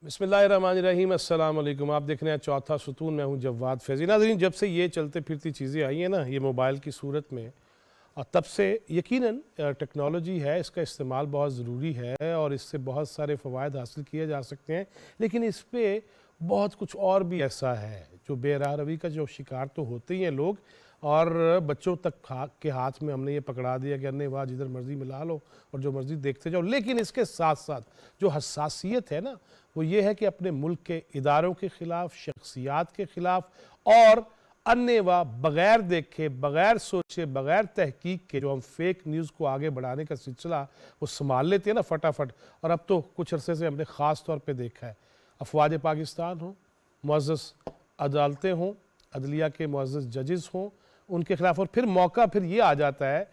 بسم اللہ الرحمن الرحیم، السلام علیکم۔ آپ دیکھ رہے ہیں چوتھا ستون، میں ہوں جواد فیضی۔ ناظرین، جب سے یہ چلتے پھرتی چیزیں آئی ہیں نا یہ موبائل کی صورت میں، تب سے یقیناً ٹیکنالوجی ہے، اس کا استعمال بہت ضروری ہے اور اس سے بہت سارے فوائد حاصل کیے جا سکتے ہیں، لیکن اس پہ بہت کچھ اور بھی ایسا ہے جو بے راہ روی کا جو شکار تو ہوتے ہی ہیں لوگ، اور بچوں تک کے ہاتھ میں ہم نے یہ پکڑا دیا کہ ارے واہ جدھر مرضی ملا لو اور جو مرضی دیکھتے جاؤ۔ لیکن اس کے ساتھ ساتھ جو حساسیت ہے نا وہ یہ ہے کہ اپنے ملک کے اداروں کے خلاف، شخصیات کے خلاف، اور انیوا بغیر دیکھے، بغیر سوچے، بغیر تحقیق کے جو ہم فیک نیوز کو آگے بڑھانے کا سلسلہ وہ سنبھال لیتے ہیں نا فٹافٹ۔ اور اب تو کچھ عرصے سے ہم نے خاص طور پہ دیکھا ہے، افواج پاکستان ہوں، معزز عدالتیں ہوں، عدلیہ کے معزز ججز ہوں، ان کے خلاف، اور پھر موقع پھر یہ آ جاتا ہے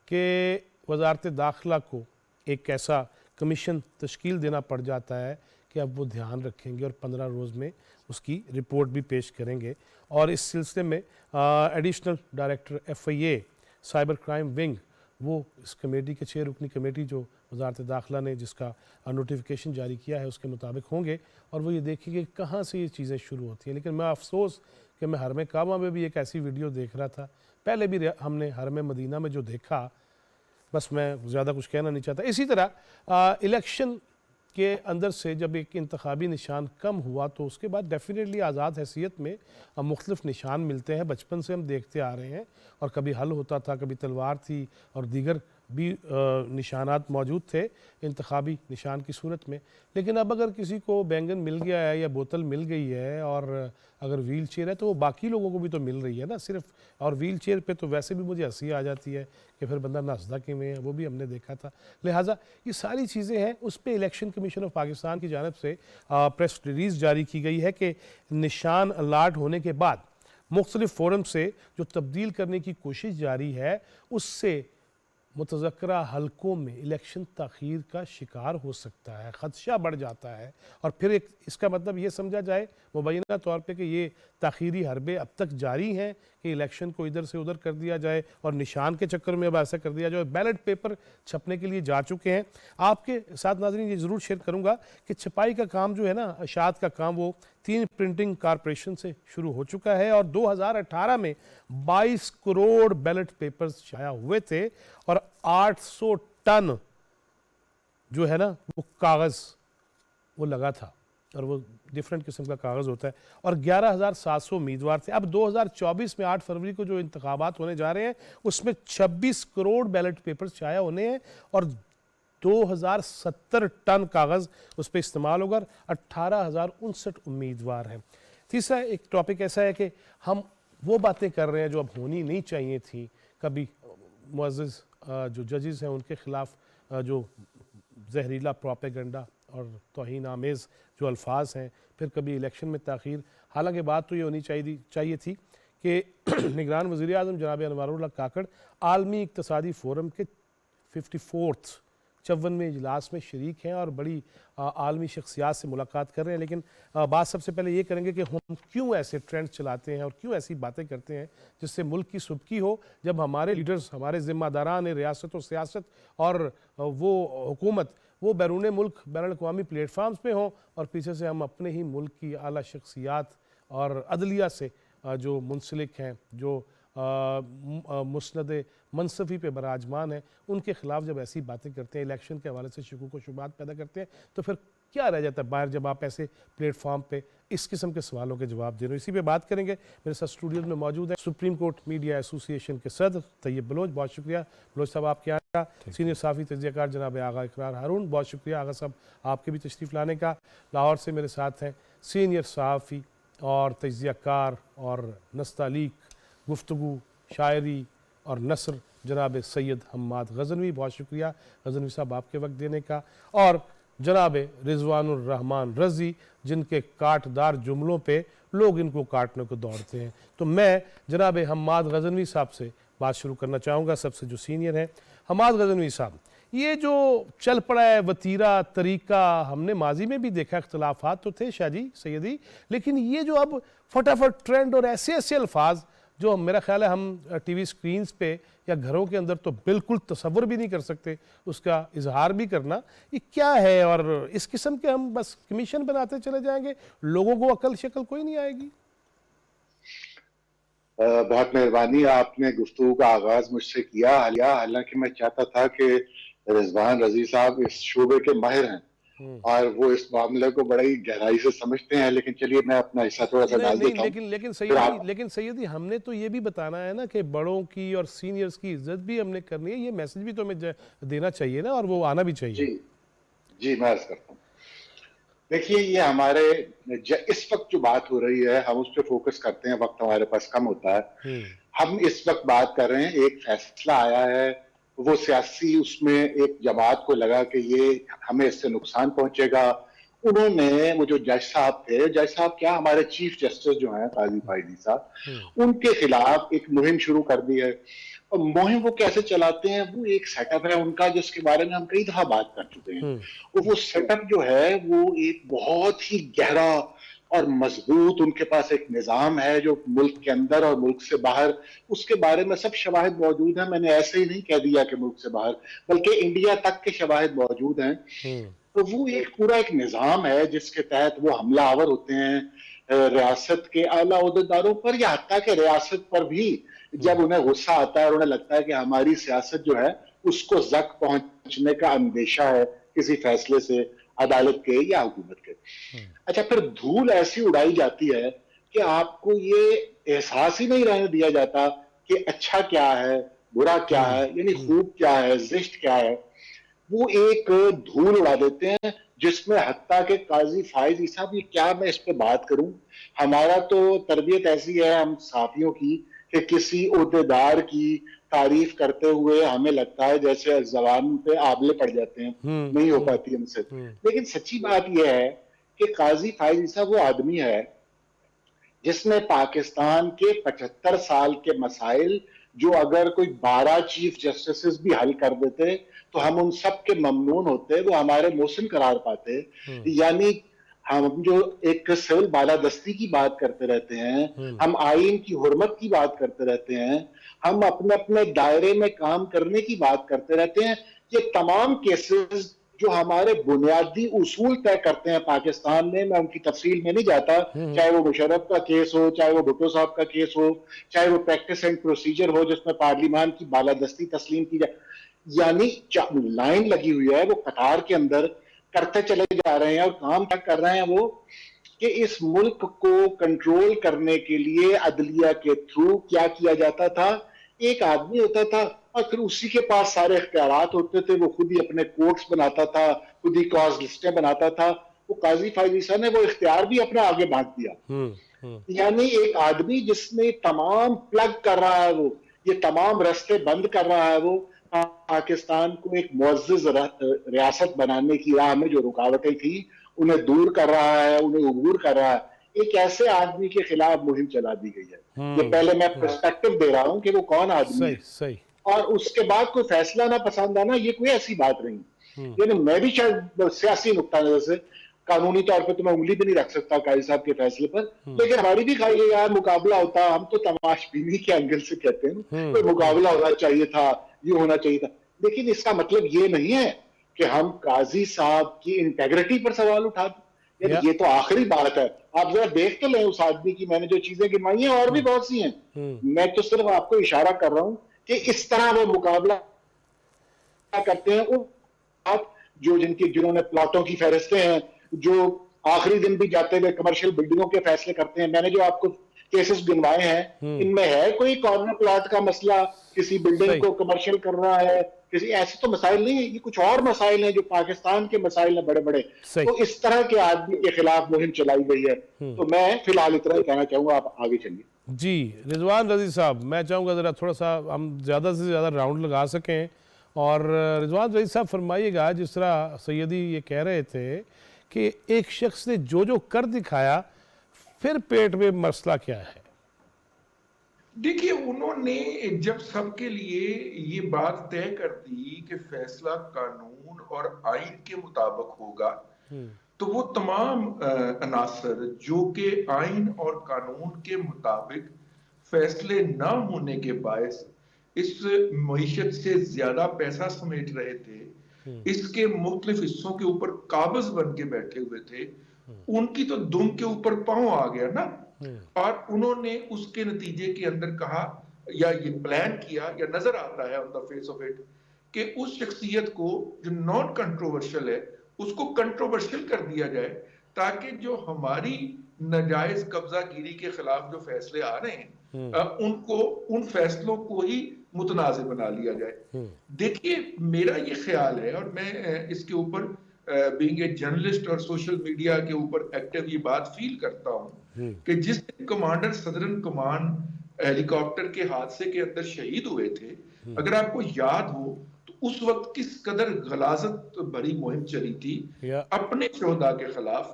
کہ وزارت داخلہ کو ایک ایسا کمیشن تشکیل دینا پڑ جاتا ہے کہ اب وہ دھیان رکھیں گے اور 15 روز میں اس کی رپورٹ بھی پیش کریں گے۔ اور اس سلسلے میں additional director FIA cyber crime wing, وہ اس کمیٹی کے 6 رکنی کمیٹی جو وزارت داخلہ نے جس کا نوٹیفیکیشن جاری کیا ہے اس کے مطابق ہوں گے، اور وہ یہ دیکھیں گے کہاں سے یہ چیزیں شروع ہوتی ہیں۔ لیکن میں افسوس کہ میں حرم کعبہ میں بھی ایک ایسی ویڈیو دیکھ رہا تھا، پہلے بھی ہم نے حرم مدینہ میں جو دیکھا، بس میں زیادہ کچھ کہنا نہیں چاہتا۔ اسی طرح الیکشن کے اندر سے جب ایک انتخابی نشان کم ہوا تو اس کے بعد ڈیفینیٹلی آزاد حیثیت میں مختلف نشان ملتے ہیں، بچپن سے ہم دیکھتے آ رہے ہیں، اور کبھی حل ہوتا تھا، کبھی تلوار تھی، اور دیگر بھی نشانات موجود تھے انتخابی نشان کی صورت میں۔ لیکن اب اگر کسی کو بینگن مل گیا ہے یا بوتل مل گئی ہے اور اگر ویل چیئر ہے تو وہ باقی لوگوں کو بھی تو مل رہی ہے نا صرف، اور ویل چیئر پہ تو ویسے بھی مجھے ہنسی آ جاتی ہے کہ پھر بندہ ناچتا کیوں ہے، وہ بھی ہم نے دیکھا تھا۔ لہٰذا یہ ساری چیزیں ہیں، اس پہ الیکشن کمیشن آف پاکستان کی جانب سے پریس ریلیز جاری کی گئی ہے کہ نشان الاٹ ہونے کے بعد مختلف فورم سے جو تبدیل کرنے کی کوشش جاری ہے اس سے متذکرہ حلقوں میں الیکشن تاخیر کا شکار ہو سکتا ہے، خدشہ بڑھ جاتا ہے، اور پھر اس کا مطلب یہ سمجھا جائے مبینہ طور پہ کہ یہ تاخیری حربے اب تک جاری ہیں کہ الیکشن کو ادھر سے ادھر کر دیا جائے اور نشان کے چکر میں اب ایسا کر دیا جائے۔ بیلٹ پیپر چھپنے کے لیے جا چکے ہیں۔ آپ کے ساتھ ناظرین یہ ضرور شیئر کروں گا کہ چھپائی کا کام جو ہے نا، اشاعت کا کام، وہ 3 پرنٹنگ کارپوریشن سے شروع ہو چکا ہے، اور 2018 میں 22 کروڑ بیلٹ پیپرز شائع ہوئے تھے، اور 800 ٹن جو ہے نا وہ کاغذ وہ لگا تھا، اور وہ ڈیفرنٹ قسم کا کاغذ ہوتا ہے، اور 11,700 امیدوار تھے۔ اب 2024 میں 8 فروری کو جو انتخابات ہونے جا رہے ہیں اس میں 26 کروڑ بیلٹ پیپرز شائع ہونے ہیں، اور 2070 ٹن کاغذ اس پہ استعمال ہوگا، 18,059 امیدوار ہیں۔ تیسرا ایک ٹاپک ایسا ہے کہ ہم وہ باتیں کر رہے ہیں جو اب ہونی نہیں چاہیے تھیں، کبھی معزز جو ججز ہیں ان کے خلاف جو زہریلا پروپیگنڈا اور توہین آمیز جو الفاظ ہیں، پھر کبھی الیکشن میں تاخیر، حالانکہ بات تو یہ ہونی چاہیے تھی کہ نگران وزیر اعظم جناب انوار اللہ کاکڑ عالمی اقتصادی فورم کے 54ویں اجلاس میں شریک ہیں اور بڑی عالمی شخصیات سے ملاقات کر رہے ہیں، لیکن بات سب سے پہلے یہ کریں گے کہ ہم کیوں ایسے ٹرینڈ چلاتے ہیں اور کیوں ایسی باتیں کرتے ہیں جس سے ملک کی سبکی ہو، جب ہمارے لیڈرز، ہمارے ذمہ داران ریاست و سیاست اور وہ حکومت وہ بیرون ملک بین الاقوامی پلیٹ فارمز پہ ہوں، اور پیچھے سے ہم اپنے ہی ملک کی اعلیٰ شخصیات اور عدلیہ سے جو منسلک ہیں، جو مسند منصفی پہ براجمان ہیں، ان کے خلاف جب ایسی باتیں کرتے ہیں، الیکشن کے حوالے سے شکوک و شبہات پیدا کرتے ہیں، تو پھر کیا رہ جاتا ہے باہر جب آپ ایسے پلیٹ فارم پہ اس قسم کے سوالوں کے جواب دے رہے ہیں۔ اسی پہ بات کریں گے۔ میرے ساتھ اسٹوڈیوز میں موجود ہیں سپریم کورٹ میڈیا ایسوسی ایشن کے صدر طیب بلوچ، بہت شکریہ بلوچ صاحب آپ کے آنے کا۔ سینئر صحافی تجزیہ کار جناب آغا اقرار ہارون، بہت شکریہ آغا صاحب آپ کے بھی تشریف لانے کا۔ لاہور سے میرے ساتھ ہیں سینئر صحافی اور تجزیہ کار اور نستعلیق گفتگو، شاعری اور نثر جناب سید حماد غزنوی، بہت شکریہ غزنوی صاحب آپ کے وقت دینے کا، اور جناب رضوان الرحمن رضی جن کے کاٹ دار جملوں پہ لوگ ان کو کاٹنے کو دوڑتے ہیں۔ تو میں جناب حماد غزنوی صاحب سے بات شروع کرنا چاہوں گا، سب سے جو سینئر ہیں۔ حماد غزنوی صاحب، یہ جو چل پڑا ہے وتیرہ طریقہ، ہم نے ماضی میں بھی دیکھا، اختلافات تو تھے شاہ جی سیدی، لیکن یہ جو اب فٹافٹ ٹرینڈ اور ایسے الفاظ جو میرا خیال ہے ہم ٹی وی سکرینز پہ یا گھروں کے اندر تو بالکل تصور بھی نہیں کر سکتے اس کا اظہار بھی کرنا. یہ کیا ہے؟ اور اس قسم کے ہم بس کمیشن بناتے چلے جائیں گے, لوگوں کو عقل شکل کوئی نہیں آئے گی. بہت مہربانی, آپ نے گفتگو کا آغاز مجھ سے کیا, حالانکہ میں چاہتا تھا کہ رضوان رضی صاحب اس شعبے کے ماہر ہیں اور وہ اس معاملے کو بڑی گہرائی سے سمجھتے ہیں, لیکن چلیے میں اپنا حصہ تھوڑا سا ڈال دیتا ہوں. لیکن سیدی ہم نے تو یہ بھی بتانا ہے نا کہ بڑوں کی اور سینئرز کی عزت بھی ہم نے کرنی ہے, یہ میسج بھی تو ہمیں دینا چاہیے نا, اور وہ آنا بھی چاہیے. جی میں عرض کرتا ہوں. دیکھیے یہ ہمارے اس وقت جو بات ہو رہی ہے ہم اس پہ فوکس کرتے ہیں, وقت ہمارے پاس کم ہوتا ہے. ہم اس وقت بات کر رہے ہیں, ایک فیصلہ آیا ہے, وہ سیاسی اس میں ایک جماعت کو لگا کہ یہ ہمیں اس سے نقصان پہنچے گا. انہوں نے وہ جو جج صاحب تھے, جج صاحب کیا ہمارے چیف جسٹس جو ہیں قاضی فائزی صاحب, ان کے خلاف ایک مہم شروع کر دی ہے. اور مہم وہ کیسے چلاتے ہیں, وہ ایک سیٹ اپ ہے ان کا جس کے بارے میں ہم کئی دفعہ بات کر چکے ہیں. وہ سیٹ اپ جو ہے وہ ایک بہت ہی گہرا اور مضبوط, ان کے پاس ایک نظام ہے جو ملک کے اندر اور ملک سے باہر, اس کے بارے میں سب شواہد موجود ہیں. میں نے ایسے ہی نہیں کہہ دیا کہ ملک سے باہر, بلکہ انڈیا تک کے شواہد موجود ہیں. تو وہ ایک پورا ایک نظام ہے جس کے تحت وہ حملہ آور ہوتے ہیں ریاست کے اعلیٰ عہدیداروں پر, یا حتیٰ کہ ریاست پر بھی جب انہیں غصہ آتا ہے اور انہیں لگتا ہے کہ ہماری سیاست جو ہے اس کو زک پہنچنے کا اندیشہ ہے کسی فیصلے سے عدالت کے یا حکومت کے. اچھا, پھر دھول ایسی اڑائی جاتی ہے کہ آپ کو یہ احساس ہی نہیں رہنے دیا جاتا کہ اچھا کیا ہے, برا کیا ہے, یعنی خوب کیا ہے, زشت کیا ہے. وہ ایک دھول اڑا دیتے ہیں جس میں حتیٰ کہ قاضی فائز صاحب, یہ کیا میں اس پہ بات کروں, ہمارا تو تربیت ایسی ہے ہم صحافیوں کی کہ کسی عہدیدار کی تعریف کرتے ہوئے ہمیں لگتا ہے جیسے زبان پہ آبلے پڑ جاتے ہیں, نہیں ہو پاتی ہم سے. لیکن سچی بات یہ ہے کہ قاضی فائز صاحب وہ آدمی ہے جس نے پاکستان کے 75 سال کے مسائل جو اگر کوئی 12 چیف جسٹسز بھی حل کر دیتے تو ہم ان سب کے ممنون ہوتے, وہ ہمارے محسن قرار پاتے. یعنی ہم جو ایک سول بالادستی کی بات کرتے رہتے ہیں, ہم آئین کی حرمت کی بات کرتے رہتے ہیں, ہم اپنے اپنے دائرے میں کام کرنے کی بات کرتے رہتے ہیں, یہ تمام کیسز جو ہمارے بنیادی اصول طے کرتے ہیں پاکستان میں ان کی تفصیل میں نہیں جاتا, چاہے وہ مشرف کا کیس ہو, چاہے وہ بھٹو صاحب کا کیس ہو, چاہے وہ پریکٹس اینڈ پروسیجر ہو جس میں پارلیمان کی بالادستی تسلیم کی جائے. یعنی لائن لگی ہوئی ہے, وہ قطار کے اندر کرتے چلے جا رہے ہیں اور کام تک کر رہے ہیں وہ کہ اس ملک کو کنٹرول کرنے کے لیے عدلیہ کے تھرو کیا کیا جاتا تھا, ایک آدمی ہوتا تھا اور پھر اسی کے پاس سارے اختیارات ہوتے تھے, وہ خود ہی اپنے کورٹس بناتا تھا, خود ہی کاز لسٹیں بناتا تھا. وہ قاضی فائز صاحب نے وہ اختیار بھی اپنا آگے بانٹ دیا. یعنی ایک آدمی جس نے تمام پلگ کر رہا ہے, وہ یہ تمام رستے بند کر رہا ہے, وہ پاکستان کو ایک معزز ریاست بنانے کی راہ میں جو رکاوٹیں تھیں انہیں دور کر رہا ہے, انہیں عبور کر رہا ہے. ایک ایسے آدمی کے خلاف مہم چلا دی گئی ہے. یہ پہلے میں پرسپیکٹو دے رہا ہوں کہ وہ کون آدمی ہے, اور اس کے بعد کوئی فیصلہ نہ پسند آنا یہ کوئی ایسی بات نہیں. یعنی میں بھی شاید سیاسی نقطہ نظر سے قانونی طور پہ تو میں انگلی بھی نہیں رکھ سکتا قاضی صاحب کے فیصلے پر, لیکن ہماری بھی خواہش ہے مقابلہ ہوتا, ہم تو تماش بینی کے اینگل سے کہتے ہیں کوئی مقابلہ ہونا چاہیے تھا, یہ ہونا چاہیے تھا. لیکن اس کا مطلب یہ نہیں ہے کہ ہم قاضی صاحب کی انٹیگریٹی پر سوال اٹھا دیں. یعنی یہ تو آخری بات ہے, آپ ذرا دیکھ تو لیں اس آدمی کی, میں نے جو چیزیں گنوائی ہیں اور بھی بہت سی ہیں, میں تو صرف آپ کو اشارہ کر رہا ہوں کہ اس طرح وہ مقابلہ کرتے ہیں. آپ جو جنہوں نے پلاٹوں کی فہرستیں ہیں, جو آخری دن بھی جاتے ہوئے کمرشل بلڈنگوں کے فیصلے کرتے ہیں, میں نے جو آپ کو کیسز گنوائے ہیں ان میں ہے کوئی کارنر پلاٹ کا مسئلہ, کسی بلڈنگ کو کمرشل کرنا ہے, کسی ایسے تو مسائل نہیں ہیں, یہ کچھ اور مسائل ہیں جو پاکستان کے مسائل ہیں بڑے بڑے. تو اس طرح کے آدمی کے خلاف مہم چلائی گئی ہے. تو میں فی الحال اتنا ہی کہنا چاہوں گا, آپ آگے چلیے. جی رضوان رضی صاحب, میں چاہوں گا ذرا تھوڑا سا ہم زیادہ سے زیادہ راؤنڈ لگا سکیں, اور رضوان رضی صاحب فرمائیے گا جس طرح سیدی یہ کہہ رہے تھے کہ ایک شخص نے جو کر دکھایا, پھر پیٹ میں مسئلہ کیا ہے. دیکھیے انہوں نے جب سب کے لیے یہ بات طے کر دی کہ فیصلہ قانون اور آئین کے مطابق ہوگا, تو وہ تمام عناصر جو کہ آئین اور قانون کے مطابق فیصلے نہ ہونے کے باعث اس معیشت سے زیادہ پیسہ سمیٹ رہے تھے، اس کے مختلف حصوں کے اوپر قابض بن کے بیٹھے ہوئے تھے، ان کی تو دم کے اوپر پاؤں آ گیا نا، اور انہوں نے اس کے نتیجے کے اندر کہا یا یہ پلان کیا یا نظر آتا ہے آن دا فیس آف اٹ کہ اس شخصیت کو جو نان کنٹروورشل ہے اس کو کنٹروورشل کر دیا جائے، تاکہ جو ہماری ناجائز قبضہ گیری کے خلاف جو فیصلے آ رہے ہیں ان فیصلوں کو ہی متنازع بنا لیا جائے۔ دیکھیے میرا یہ خیال ہے، اور میں اس کے اوپر بینگ اے جرنلسٹ اور سوشل میڈیا کے اوپر ایکٹیو یہ بات فیل کرتا ہوں کہ جس کمانڈر صدرن کمانڈ ہیلی کاپٹر کے حادثے کے اندر شہید ہوئے تھے، اگر آپ کو یاد ہو تو اس وقت کس قدر غلاظت بھری مہم چلی تھی اپنے شہداء کے خلاف،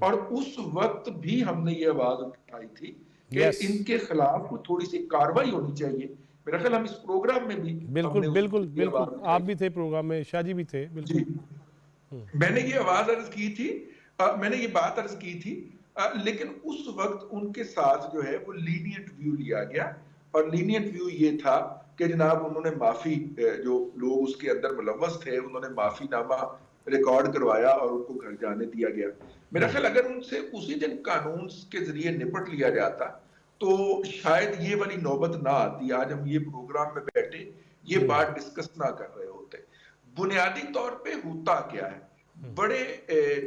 اور اس وقت بھی ہم نے یہ آواز اٹھائی تھی کہ ان کے خلاف تھوڑی سی کاروائی ہونی چاہیے۔ میرا خیال ہم اس پروگرام میں بھی بالکل بالکل بالکل آپ بھی تھے پروگرام میں، شاہ جی بھی تھے، بالکل میں نے یہ آواز عرض کی تھی، میں نے یہ بات عرض کی تھی، لیکن اس وقت ان کے ساتھ جو ہے وہ لینینٹ ویو لیا گیا، اور لینینٹ ویو یہ تھا کہ جناب انہوں نے معافی، جو لوگ اس کے اندر ملوث تھے انہوں نے معافی نامہ ریکارڈ کروایا اور ان کو گھر جانے دیا گیا۔ میرا خیال اگر ان سے اسی دن قانون کے ذریعے نپٹ لیا جاتا تو شاید یہ والی نوبت نہ آتی، آج ہم یہ پروگرام میں بیٹھے یہ بات ڈسکس نہ کر رہے ہوتے۔ بنیادی طور پہ ہوتا کیا ہے، بڑے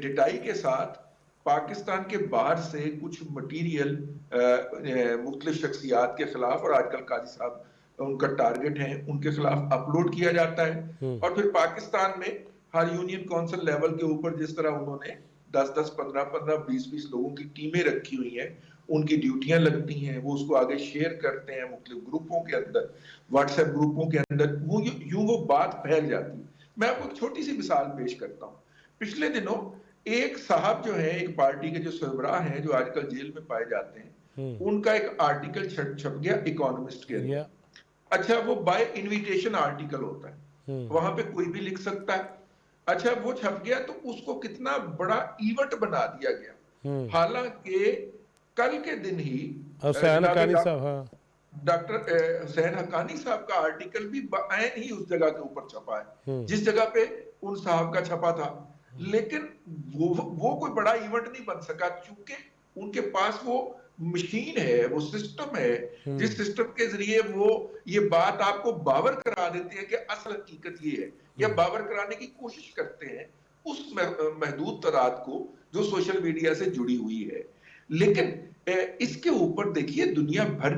ڈٹائی کے ساتھ پاکستان کے باہر سے کچھ مٹیریل مختلف شخصیات کے خلاف، اور آج کل قاضی صاحب ان کا ٹارگٹ ہے، ان کے خلاف اپلوڈ کیا جاتا ہے، اور پھر پاکستان میں ہر یونین کونسل لیول کے اوپر جس طرح انہوں نے 10-10 15-15 20-20 لوگوں کی ٹیمیں رکھی ہوئی ہیں، ان کی ڈیوٹیاں لگتی ہیں، وہ اس کو آگے شیئر کرتے ہیں مختلف گروپوں کے اندر، واٹس ایپ گروپوں کے اندر، وہ یوں وہ بات پھیل جاتی ہے۔ میں آپ کو ایک چھوٹی سی مثال پیش کرتا ہوں۔ پچھلے دنوں ایک صاحب جو ہیں، ایک پارٹی کے جو سربراہ ہیں جو آج کل جیل میں پائے جاتے ہیں، ان کا ایک آرٹیکل چھپ گیا اکانومسٹ کے اندر۔ اچھا وہ بائی انویٹیشن آرٹیکل ہوتا ہے، وہاں پہ کوئی بھی لکھ سکتا ہے۔ اچھا وہ چھپ گیا تو اس کو کتنا بڑا ایونٹ بنا دیا گیا، حالانکہ کل کے دن ہی ڈاکٹر حسین حقانی صاحب کا آرٹیکل بھی بعین ہی اس جگہ کے اوپر چھپا ہے جس جگہ پہ ان صاحب کا چھپا تھا، لیکن وہ کوئی بڑا ایونٹ نہیں بن سکا، چونکہ ان کے پاس وہ مشین ہے، وہ سسٹم ہے، جس سسٹم کے ذریعے وہ یہ بات آپ کو باور کرا دیتے ہیں کہ اصل حقیقت یہ ہے، یا باور کرانے کی کوشش کرتے ہیں اس محدود تعداد کو جو سوشل میڈیا سے جڑی ہوئی ہے۔ لیکن اس کے اوپر دیکھیے دنیا بھر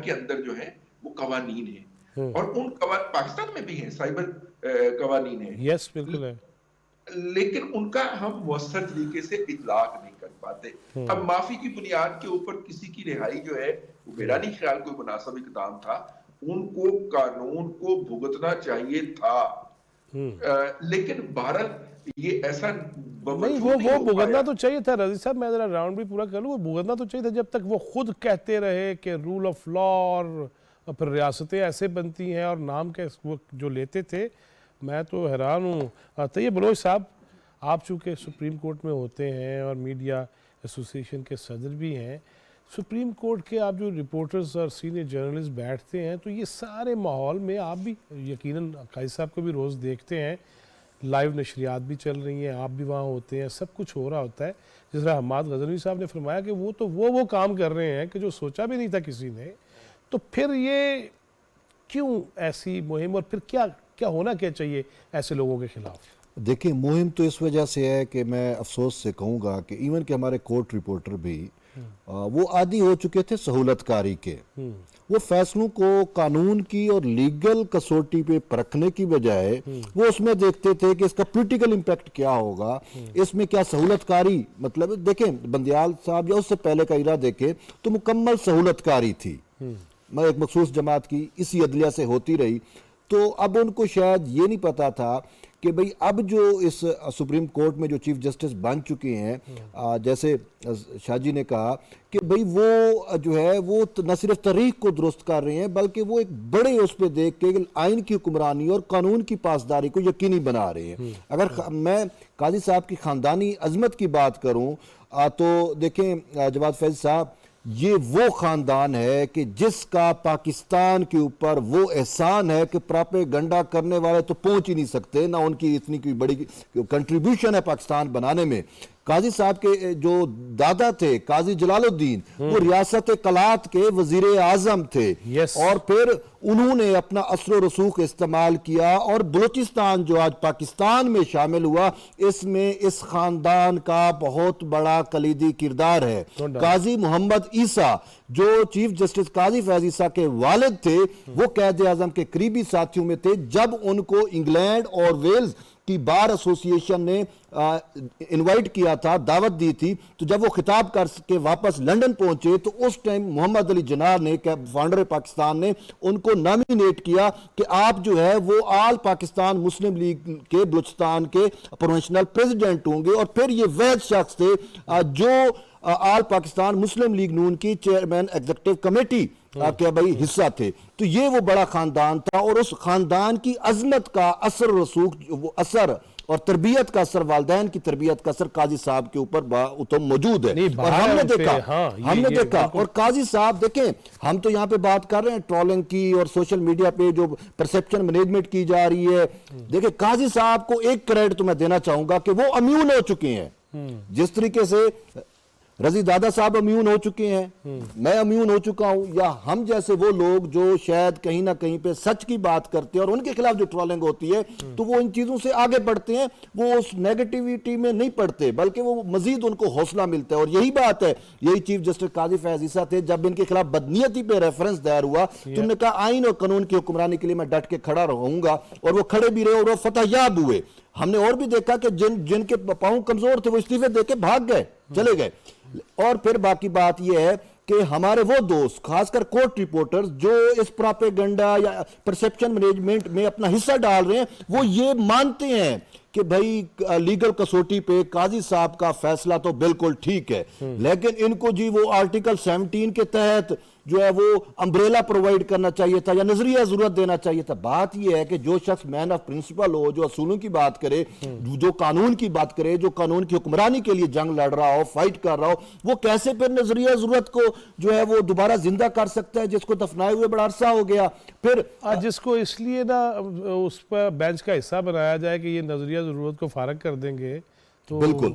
کے اندر جو ہے وہ قوانین ہیں، اور ان پاکستان میں بھی ہیں، سائبر قوانین ہیں، یس بالکل ہے، لیکن ان کا ہم مؤثر طریقے سے اطلاق نہیں کر پاتے۔ اب معافی کی بنیاد کے اوپر کسی کی رہائی جو ہے وہ میرا نہیں خیال کوئی مناسب اقدام تھا، ان کو قانون کو بھگتنا چاہیے تھا، لیکن بہرحال یہ ایسا نہیں، وہ بھگتنا تو چاہیے تھا۔ رضی صاحب میں ذرا راؤنڈ بھی پورا کر لوں، وہ بھگتنا تو چاہیے تھا جب تک وہ خود کہتے رہے کہ رول آف لا، اور پھر ریاستیں ایسے بنتی ہیں اور نام کے وہ جو لیتے تھے۔ میں تو حیران ہوں۔ طیب بلوچ صاحب، آپ چونکہ سپریم کورٹ میں ہوتے ہیں اور میڈیا ایسوسی ایشن کے صدر بھی ہیں، سپریم کورٹ کے آپ جو رپورٹرز اور سینئر جرنلسٹ بیٹھتے ہیں تو یہ سارے ماحول میں آپ بھی یقیناً قاضی صاحب کو بھی روز دیکھتے ہیں، لائیو نشریات بھی چل رہی ہیں، آپ بھی وہاں ہوتے ہیں، سب کچھ ہو رہا ہوتا ہے۔ جس طرح حماد غزنوی صاحب نے فرمایا کہ وہ تو وہ کام کر رہے ہیں کہ جو سوچا بھی نہیں تھا کسی نے، تو پھر یہ کیوں ایسی مہم، اور پھر کیا ہونا کیا چاہیے ایسے لوگوں کے خلاف؟ دیکھیں مہم تو اس وجہ سے ہے کہ میں افسوس سے کہوں گا کہ ایون کہ ہمارے کورٹ رپورٹر بھی وہ عادی ہو چکے تھے سہولت کاری کے، وہ فیصلوں کو قانون کی اور لیگل کسوٹی پہ پرکھنے کی بجائے وہ اس میں دیکھتے تھے کہ اس کا پولیٹیکل امپیکٹ کیا ہوگا، اس میں کیا سہولت کاری، مطلب دیکھیں بندیال صاحب یا اس سے پہلے کا ایرا دیکھیں تو مکمل سہولت کاری تھی، ایک مخصوص جماعت کی اسی عدلیہ سے ہوتی رہی۔ تو اب ان کو شاید یہ نہیں پتا تھا کہ بھئی اب جو اس سپریم کورٹ میں جو چیف جسٹس بن چکے ہیں، جیسے شاہ جی نے کہا کہ بھئی وہ جو ہے وہ نہ صرف تاریخ کو درست کر رہے ہیں بلکہ وہ ایک بڑے اس پہ دیکھ کے آئین کی حکمرانی اور قانون کی پاسداری کو یقینی بنا رہے ہیں۔ اگر میں قاضی صاحب کی خاندانی عظمت کی بات کروں تو دیکھیں جواد فیض صاحب، یہ وہ خاندان ہے کہ جس کا پاکستان کے اوپر وہ احسان ہے کہ پراپیگنڈا کرنے والے تو پہنچ ہی نہیں سکتے، نہ ان کی اتنی کوئی بڑی کنٹریبیوشن ہے پاکستان بنانے میں۔ قاضی صاحب کے جو دادا تھے قاضی جلال الدین، وہ ریاست قلات کے وزیر اعظم تھے، اور پھر انہوں نے اپنا اثر و رسوخ استعمال کیا، اور بلوچستان جو آج پاکستان میں شامل ہوا، اس میں اس خاندان کا بہت بڑا کلیدی کردار ہے۔ قاضی محمد عیسیٰ جو چیف جسٹس قاضی فیض عیسیٰ کے والد تھے، وہ قائد اعظم کے قریبی ساتھیوں میں تھے۔ جب ان کو انگلینڈ اور ویلز کی بار ایسوسی ایشن نے انوائٹ کیا تھا، دعوت دی تھی، تو جب وہ خطاب کر کے واپس لنڈن پہنچے تو اس ٹائم محمد علی جناح نے، فاؤنڈر پاکستان نے، ان کو نامینیٹ کیا کہ آپ جو ہے وہ آل پاکستان مسلم لیگ کے بلوچستان کے پروونشنل پریزیڈنٹ ہوں گے، اور پھر یہ وحید شخص تھے جو آل پاکستان مسلم لیگ نون کی چیئرمین ایگزیکٹو کمیٹی کے بھائی حصہ تھے۔ تو یہ وہ بڑا خاندان تھا، اور اس خاندان کی عظمت کا اثر رسوخ، وہ اثر اور تربیت کا اثر، والدین کی تربیت کا اثر قاضی صاحب کے اوپر موجود ہے۔ اور ہم نے دیکھا اور قاضی صاحب دیکھیں، ہم تو یہاں پہ بات کر رہے ہیں ٹرولنگ کی اور سوشل میڈیا پہ جو پرسیپشن مینجمنٹ کی جا رہی ہے، دیکھیں قاضی صاحب کو ایک کریڈٹ تو میں دینا چاہوں گا کہ وہ امیون ہو چکے ہیں۔ جس طریقے سے رضی دادا صاحب امیون ہو چکے ہیں، میں امیون ہو چکا ہوں، یا ہم جیسے وہ لوگ جو شاید کہیں نہ کہیں پہ سچ کی بات کرتے ہیں اور ان کے خلاف جو ٹرولنگ ہوتی ہے تو وہ ان چیزوں سے آگے بڑھتے ہیں، وہ اس نیگیٹیویٹی میں نہیں پڑتے بلکہ وہ مزید ان کو حوصلہ ملتا ہے۔ اور یہی بات ہے، یہی چیف جسٹس قاضی فیض عیسیٰ تھے، جب ان کے خلاف بدنیتی پہ ریفرنس دائر ہوا تو انہوں نے کہا آئین اور قانون کی حکمرانی کے لیے میں ڈٹ کے کھڑا رہوں گا، اور وہ کھڑے بھی رہے اور وہ فتح یاب ہوئے۔ ہم نے اور بھی دیکھا کہ جن کے پاؤں کمزور تھے وہ استعفے دے کے بھاگ گئے، چلے گئے۔ اور پھر باقی بات یہ ہے کہ ہمارے وہ دوست، خاص کر کورٹ ریپورٹرز، جو اس پراپیگنڈا یا پرسیپشن مینجمنٹ میں اپنا حصہ ڈال رہے ہیں، وہ یہ مانتے ہیں کہ بھائی لیگل کسوٹی پہ قاضی صاحب کا فیصلہ تو بالکل ٹھیک ہے، لیکن ان کو جی وہ آرٹیکل 17 کے تحت جو ہے وہ امبریلا پرووائڈ کرنا چاہیے تھا یا نظریہ ضرورت دینا چاہیے تھا۔ بات یہ ہے کہ جو شخص مین آف پرنسپل ہو، جو اصولوں کی بات کرے، جو قانون کی بات کرے، جو قانون کی حکمرانی کے لیے جنگ لڑ رہا ہو، فائٹ کر رہا ہو، وہ کیسے پھر نظریہ ضرورت کو جو ہے وہ دوبارہ زندہ کر سکتا ہے، جس کو دفنائے ہوئے بڑا عرصہ ہو گیا؟ پھر جس کو اس لیے نا اس پر بینچ کا حصہ بنایا جائے کہ یہ نظریہ ضرورت کو فارغ کر دیں گے، تو بالکل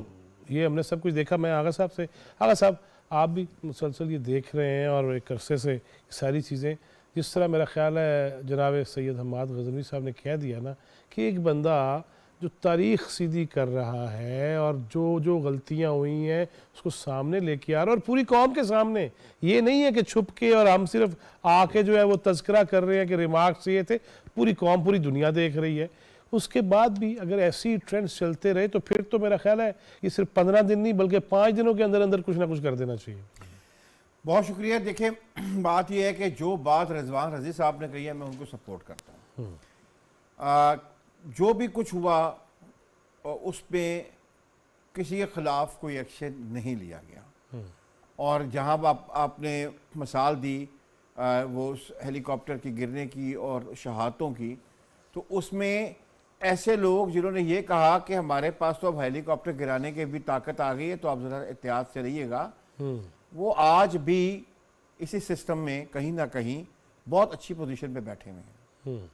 یہ ہم نے سب کچھ دیکھا۔ میں آغا صاحب سے، آغا صاحب آپ بھی مسلسل یہ دیکھ رہے ہیں اور ایک عرصے سے ساری چیزیں، جس طرح میرا خیال ہے جناب سید حماد غزنوی صاحب نے کہہ دیا نا کہ ایک بندہ جو تاریخ سیدھی کر رہا ہے اور جو غلطیاں ہوئی ہیں اس کو سامنے لے کے آ رہا ہے، اور پوری قوم کے سامنے، یہ نہیں ہے کہ چھپ کے اور ہم صرف آ کے جو ہے وہ تذکرہ کر رہے ہیں کہ ریمارکس یہ تھے، پوری قوم پوری دنیا دیکھ رہی ہے۔ اس کے بعد بھی اگر ایسی ٹرینڈز چلتے رہے تو پھر تو میرا خیال ہے یہ صرف 15 دن نہیں بلکہ 5 دنوں کے اندر اندر کچھ نہ کچھ کر دینا چاہیے۔ بہت شکریہ۔ دیکھیں بات یہ ہے کہ جو بات رضوان رضی صاحب نے کہی ہے میں ان کو سپورٹ کرتا ہوں۔ جو بھی کچھ ہوا اس پہ کسی کے خلاف کوئی ایکشن نہیں لیا گیا، اور جہاں آپ نے مثال دی وہ ہیلی کاپٹر کی گرنے کی اور شہادتوں کی، تو اس میں ایسے لوگ جنہوں نے یہ کہا کہ ہمارے پاس تو اب ہیلی کاپٹر گرانے کی بھی طاقت آ گئی ہے تو آپ ذرا احتیاط سے رہیے گا، وہ آج بھی اسی سسٹم میں کہیں نہ کہیں بہت اچھی پوزیشن پہ بیٹھے ہوئے ہیں۔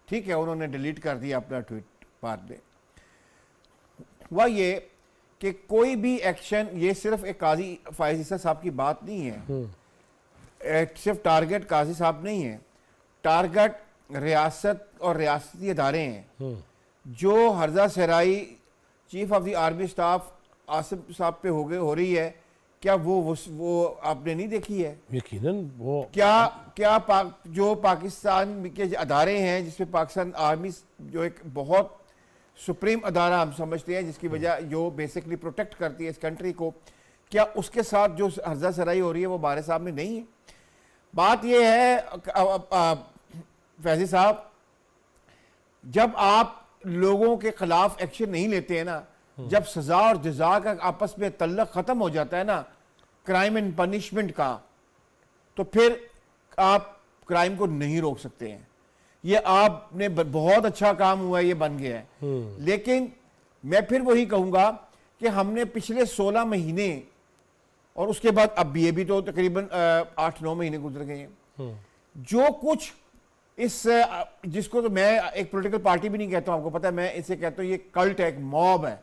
ٹھیک ہے، انہوں نے ڈیلیٹ کر دیا اپنا ٹویٹ پارٹ میں۔ وہ یہ کہ کوئی بھی ایکشن، یہ صرف ایک قاضی فیض عیسیٰ صاحب کی بات نہیں ہے، صرف ٹارگٹ قاضی صاحب نہیں ہے، ٹارگٹ ریاست اور ریاستی ادارے ہیں۔ جو حرزہ صحرائی chief of the army staff Asif صاحب پہ ہو رہی ہے، کیا وہ آپ نے نہیں دیکھی ہے؟ یقیناً وہ کیا جو پاکستان کے ادارے ہیں، جس میں پاکستان آرمی جو ایک بہت سپریم ادارہ ہم سمجھتے ہیں، جس کی وجہ جو بیسکلی پروٹیکٹ کرتی ہے اس کنٹری کو، کیا اس کے ساتھ جو حرزہ سرائی ہو رہی ہے وہ بارے سامنے نہیں ہے؟ بات یہ ہے فیضی صاحب، جب آپ لوگوں کے خلاف ایکشن نہیں لیتے ہیں نا، جب سزا اور جزا کا آپس میں تعلق ختم ہو جاتا ہے نا، کرائم اینڈ پنشمنٹ کا، تو پھر آپ کرائم کو نہیں روک سکتے ہیں۔ یہ آپ نے بہت اچھا کام ہوا ہے، یہ بن گیا ہے، لیکن میں پھر وہی کہوں گا کہ ہم نے پچھلے 16 مہینے اور اس کے بعد اب یہ بھی تو تقریباً 8-9 مہینے گزر گئے ہیں. جو کچھ اس جس کو تو میں ایک پولیٹیکل پارٹی بھی نہیں کہتا ہوں, آپ کو پتہ ہے میں اسے کہتا ہوں یہ کلٹ ہے, ایک موب ہے.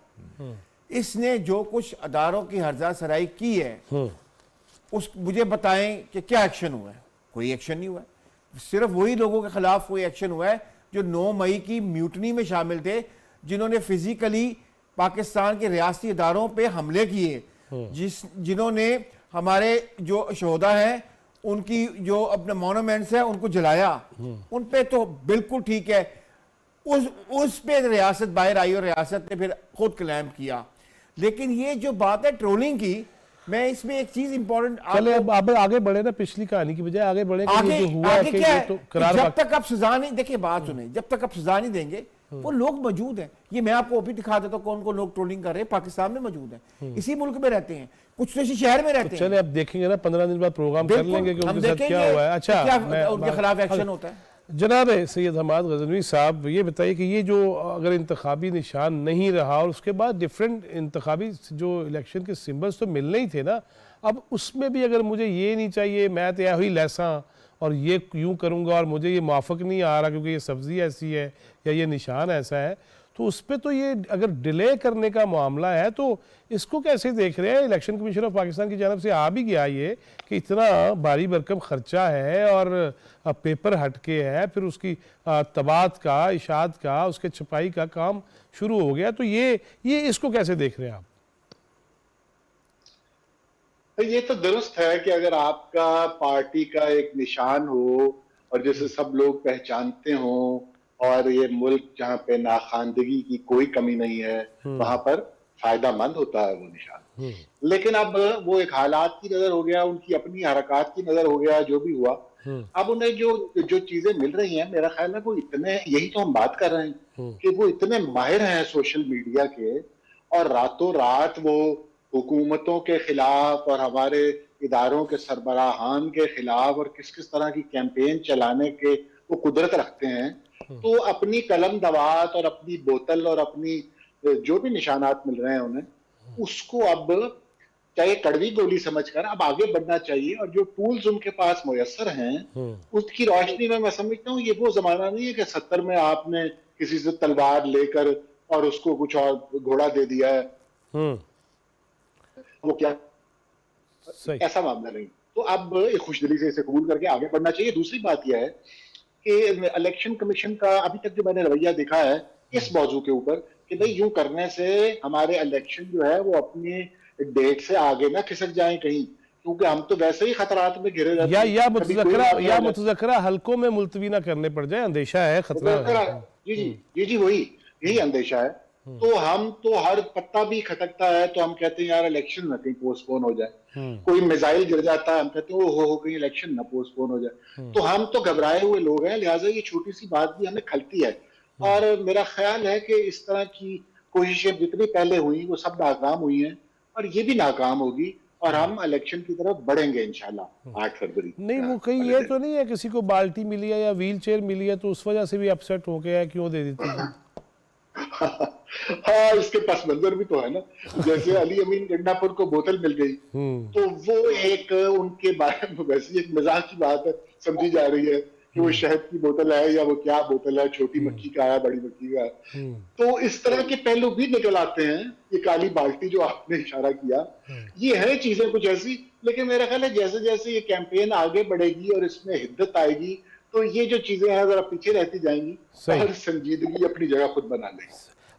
اس نے جو کچھ اداروں کی ہرزہ سرائی کی ہے, مجھے بتائیں کہ کیا ایکشن ہوا ہے؟ کوئی ایکشن نہیں ہوا ہے. صرف وہی لوگوں کے خلاف کوئی ایکشن ہوا ہے جو 9 مئی کی میوٹنی میں شامل تھے, جنہوں نے فزیکلی پاکستان کے ریاستی اداروں پہ حملے کیے, جنہوں نے ہمارے جو شہداء ہیں ان کی جو اپنے مونومنٹس ہیں ان کو جلایا. ان پہ تو بالکل ٹھیک ہے, اس پہ ریاست باہر آئی اور ریاست نے پھر خود کلیم کیا. لیکن یہ جو بات ہے ٹرولنگ کی, میں اس میں ایک چیز امپورٹنٹ, چلے اب آگے بڑھے نا, پچھلی کہانی کی بجائے آگے بڑھے کہ یہ جو ہوا ہے کہ یہ تو قرار جب تک آپ سزا نہیں, دیکھیں بات سنیں, جب تک آپ سزا نہیں دیں گے وہ لوگ موجود ہیں. یہ میں آپ کو بھی دکھا دیتا ہوں کون کون لوگ ٹرولنگ کر رہے ہیں, پاکستان میں موجود ہیں, اسی ملک میں رہتے ہیں, کچھ تو اسی شہر میں رہتے ہیں. چلے اب دیکھیں گے نا 15 دن بعد پروگرام کر لیں گے کہ ان کے ساتھ کیا ہوا ہے. اچھا, ان کے خلاف ایکشن ہوتا ہے. جناب سید حماد غزنوی صاحب, یہ بتائیے کہ یہ جو اگر انتخابی نشان نہیں رہا اور اس کے بعد ڈیفرنٹ انتخابی جو الیکشن کے سمبلز تو ملنے ہی تھے نا, اب اس میں بھی اگر مجھے یہ نہیں چاہیے, میں تو ہوئی لیساں اور یہ یوں کروں گا اور مجھے یہ موافق نہیں آ رہا کیونکہ یہ سبزی ایسی ہے یا یہ نشان ایسا ہے, تو اس پہ تو یہ اگر ڈیلے کرنے کا معاملہ ہے تو اس کو کیسے دیکھ رہے ہیں؟ الیکشن کمیشن آف پاکستان کی جانب سے آ بھی گیا یہ کہ اتنا بھاری بھرکم خرچہ ہے اور پیپر ہٹ کے ہے, پھر اس کی طباعت کا, اشاعت کا, اس کے چھپائی کا کام شروع ہو گیا, تو یہ اس کو کیسے دیکھ رہے ہیں آپ؟ یہ تو درست ہے کہ اگر آپ کا پارٹی کا ایک نشان ہو اور جسے سب لوگ پہچانتے ہوں اور یہ ملک جہاں پہ ناخواندگی کی کوئی کمی نہیں ہے, وہاں پر فائدہ مند ہوتا ہے وہ نشان. لیکن اب وہ ایک حالات کی نظر ہو گیا, ان کی اپنی حرکات کی نظر ہو گیا, جو بھی ہوا, اب انہیں جو چیزیں مل رہی ہیں, میرا خیال ہے وہ اتنے, یہی تو ہم بات کر رہے ہیں کہ وہ اتنے ماہر ہیں سوشل میڈیا کے, اور راتوں رات وہ حکومتوں کے خلاف اور ہمارے اداروں کے سربراہان کے خلاف اور کس طرح کی کیمپین چلانے کے وہ قدرت رکھتے ہیں. تو اپنی قلم دوات اور اپنی بوتل اور اپنی جو بھی نشانات مل رہے ہیں انہیں, اس کو اب چاہے کڑوی گولی سمجھ کر اب آگے بڑھنا چاہیے. اور جو ٹولز ان کے پاس میسر ہیں اس کی روشنی میں سمجھتا ہوں یہ وہ زمانہ نہیں ہے کہ 70 میں آپ نے کسی سے تلوار لے کر اور اس کو کچھ اور گھوڑا دے دیا ہے, وہ کیا ایسا معاملہ نہیں. تو اب ایک خوش دلی سے اسے قبول کر کے آگے بڑھنا چاہیے. دوسری بات یہ ہے کہ الیکشن کمیشن کا ابھی تک جو میں نے رویہ دیکھا ہے اس موضوع کے اوپر کہ بھئی یوں کرنے سے ہمارے الیکشن جو ہے وہ اپنی ڈیٹ سے آگے نہ کھسک جائیں کہیں, کیونکہ ہم تو ویسے ہی خطرات میں گھرے رہتے ہیں, یا متذکرہ حلقوں میں ملتوی نہ کرنے پڑ جائے, اندیشہ ہے, خطرہ ہے. جی وہی یہی اندیشہ ہے. تو ہم تو ہر پتہ بھی کھٹکتا ہے تو ہم کہتے ہیں یار الیکشن نہ کہیں پوسٹ پون ہو جائے, کوئی میزائل گر جاتا ہے ہم کہتے ہیں ہو کہیں الیکشن نہ پوسٹ پون ہو جائے. تو ہم تو گھبرائے ہوئے لوگ ہیں, لہٰذا یہ چھوٹی سی بات بھی ہمیں کھلتی ہے. اور میرا خیال ہے کہ اس طرح کی کوششیں جتنی پہلے ہوئی وہ سب ناکام ہوئی ہیں اور یہ بھی ناکام ہوگی, اور ہم الیکشن کی طرف بڑھیں گے انشاءاللہ 8 فروری. نہیں وہ کہیں یہ تو نہیں ہے کسی کو بالٹی ملی ہے یا ویل چیئر ملی ہے تو اس وجہ سے بھی اپسیٹ ہو گیا ہے کیوں دے دیتی ہے؟ ہاں اس کے پس منظر بھی تو ہے نا, جیسے علی امین گنڈا پور کو بوتل مل گئی تو وہ ایک ان کے بارے میں ویسے ایک مزاح کی بات ہے سمجھی جا رہی ہے کہ وہ شہد کی بوتل ہے یا وہ کیا بوتل ہے, چھوٹی مکھی کا ہے بڑی مکھی کا ہے. تو اس طرح کے پہلو بھی نکل آتے ہیں. یہ کالی بالٹی جو آپ نے اشارہ کیا, یہ ہے چیزیں کچھ ایسی. لیکن میرا خیال ہے جیسے جیسے یہ کیمپین آگے بڑھے گی اور اس میں حدت آئے گی تو یہ جو چیزیں ہیں ذرا پیچھے رہتی جائیں گی, ہر سنجیدگی اپنی جگہ خود بنا لیں گی.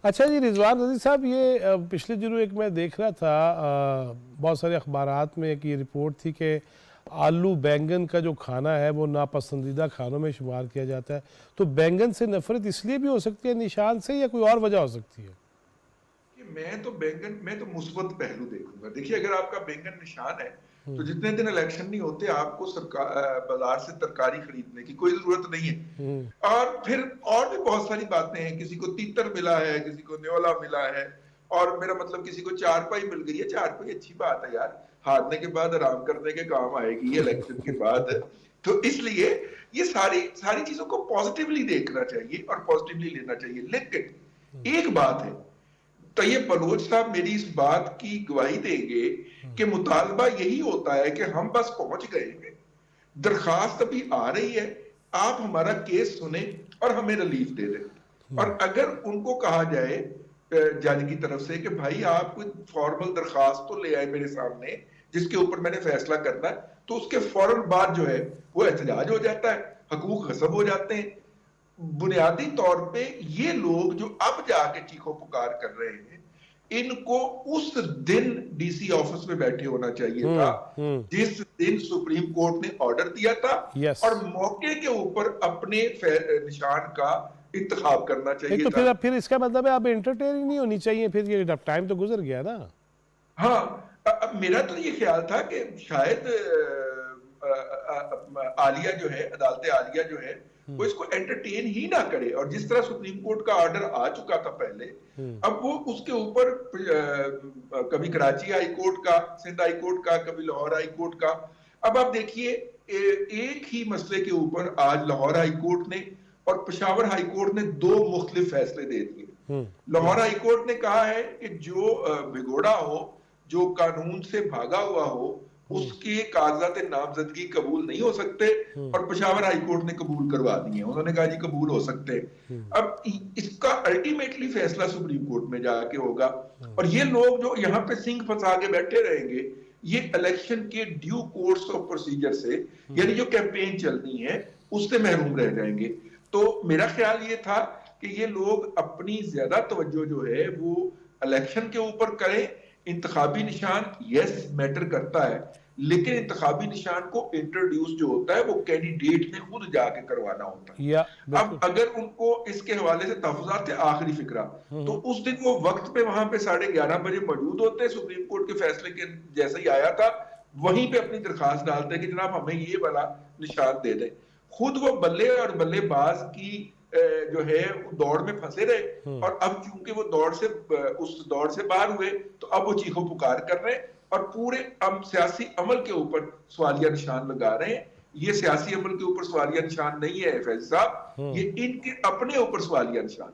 اچھا جی رضوان رضی صاحب, یہ پچھلے دنوں ایک میں دیکھ رہا تھا بہت سارے اخبارات میں ایک یہ رپورٹ تھی کہ آلو بینگن کا جو کھانا ہے وہ ناپسندیدہ کھانوں میں شمار کیا جاتا ہے. تو بینگن سے نفرت اس لیے بھی ہو سکتی ہے نشان سے, یا کوئی اور وجہ ہو سکتی ہے؟ میں تو مثبت پہلو دیکھوں گا. دیکھیے اگر آپ کا بینگن نشان ہے تو جتنے دن الیکشن نہیں ہوتے آپ کو بازار سے ترکاری خریدنے کی کوئی ضرورت نہیں ہے. اور پھر اور بھی بہت ساری باتیں ہیں, کسی کو تیتر ملا ہے, کسی کو نیولا ملا ہے, اور میرا مطلب کسی کو چارپائی مل گئی ہے. چارپائی اچھی بات ہے یار, ہارنے کے بعد آرام کرنے کے کام آئے گی یہ الیکشن کے بعد. تو اس لیے یہ ساری چیزوں کو پازیٹیولی دیکھنا چاہیے اور پازیٹیولی لینا چاہیے. لیکن ایک بات ہے, طیب بلوچ صاحب میری اس بات کی گواہی دیں گے کہ مطالبہ یہی ہوتا ہے کہ ہم بس پہنچ گئے ہیں، درخواست ابھی آ رہی ہے، آپ ہمارا کیس سنیں اور ہمیں ریلیف دے دیں. اور اگر ان کو کہا جائے جج کی طرف سے کہ بھائی آپ کوئی فارمل درخواست تو لے آئے میرے سامنے جس کے اوپر میں نے فیصلہ کرنا ہے، تو اس کے فوراً بعد جو ہے وہ احتجاج ہو جاتا ہے، حقوق غصب ہو جاتے ہیں. بنیادی طور پہ یہ لوگ جو اب جا کے چیخو پکار کر رہے ہیں، ان کو اس دن ڈی سی آفس میں بیٹھے ہونا چاہیے تھا جس دن سپریم کورٹ نے آرڈر دیا تھا، اور موقع کے اوپر اپنے نشان کا انتخاب کرنا چاہیے تھا. پھر اس کا مطلب ہے اب انٹرٹین ہی نہیں ہونی چاہیے، پھر یہ ٹائم تو گزر گیا نا. ہاں میرا تو یہ خیال تھا کہ شاید عالیہ جو ہے، عدالت عالیہ جو ہے، وہ اس کو انٹرٹین ہی نہ کرے. اور جس طرح سپریم کورٹ کا آرڈر آ چکا تھا پہلے، اب وہ اس کے اوپر کبھی کراچی ہائی کورٹ کا، سندھ ہائی کورٹ کا، کبھی لاہور ہائی کورٹ کا. اب آپ دیکھیے ایک ہی مسئلے کے اوپر آج لاہور ہائی کورٹ نے اور پشاور ہائی کورٹ نے 2 مختلف فیصلے دے دیے. لاہور ہائی کورٹ نے کہا ہے کہ جو بھگوڑا ہو، جو قانون سے بھاگا ہوا ہو، اس کے کاغذات نامزدگی قبول نہیں ہو سکتے، اور پشاور ہائی کورٹ نے قبول کروا دیے. انہوں نے کہا جی قبول ہو سکتے. اب اس کا الٹیمیٹلی فیصلہ سپریم کورٹ میں جا کے ہوگا، اور یہ لوگ جو یہاں پہ سنگ پھنسا کے بیٹھے رہیں گے، یہ الیکشن کے ڈیو کورس آف پروسیجر سے، یعنی جو کیمپین چلنی ہے اس سے محروم رہ جائیں گے. تو میرا خیال یہ تھا کہ یہ لوگ اپنی زیادہ توجہ جو ہے وہ الیکشن کے اوپر کریں. انتخابی نشان یس میٹر کرتا ہے، لیکن انتخابی نشان کو انٹروڈیوس جو ہوتا ہے وہ کینڈیڈیٹ نے خود جا کے کروانا ہوتا ہے. اب اگر ان کو اس کے حوالے سے تحفظات تھے آخری فکرہ، تو اس دن وہ وقت پہ وہاں پہ 11:30 بجے موجود ہوتے، سپریم کورٹ کے فیصلے کے جیسا ہی آیا تھا وہیں پہ اپنی درخواست ڈالتے کہ جناب ہمیں یہ والا نشان دے دیں. خود وہ بلے اور بلے باز کی جو ہے دوڑ میں پھنسے رہے، اور اب چونکہ وہ اس دوڑ سے باہر ہوئے تو اب وہ چیخو پکار کر رہے ہیں اور پورے سیاسی عمل کے اوپر سوالیہ نشان لگا رہے ہیں. یہ سیاسی عمل کے اوپر سوالیہ نشان نہیں ہے فیض صاحب، یہ ان کے اپنے اوپر سوالیہ نشان.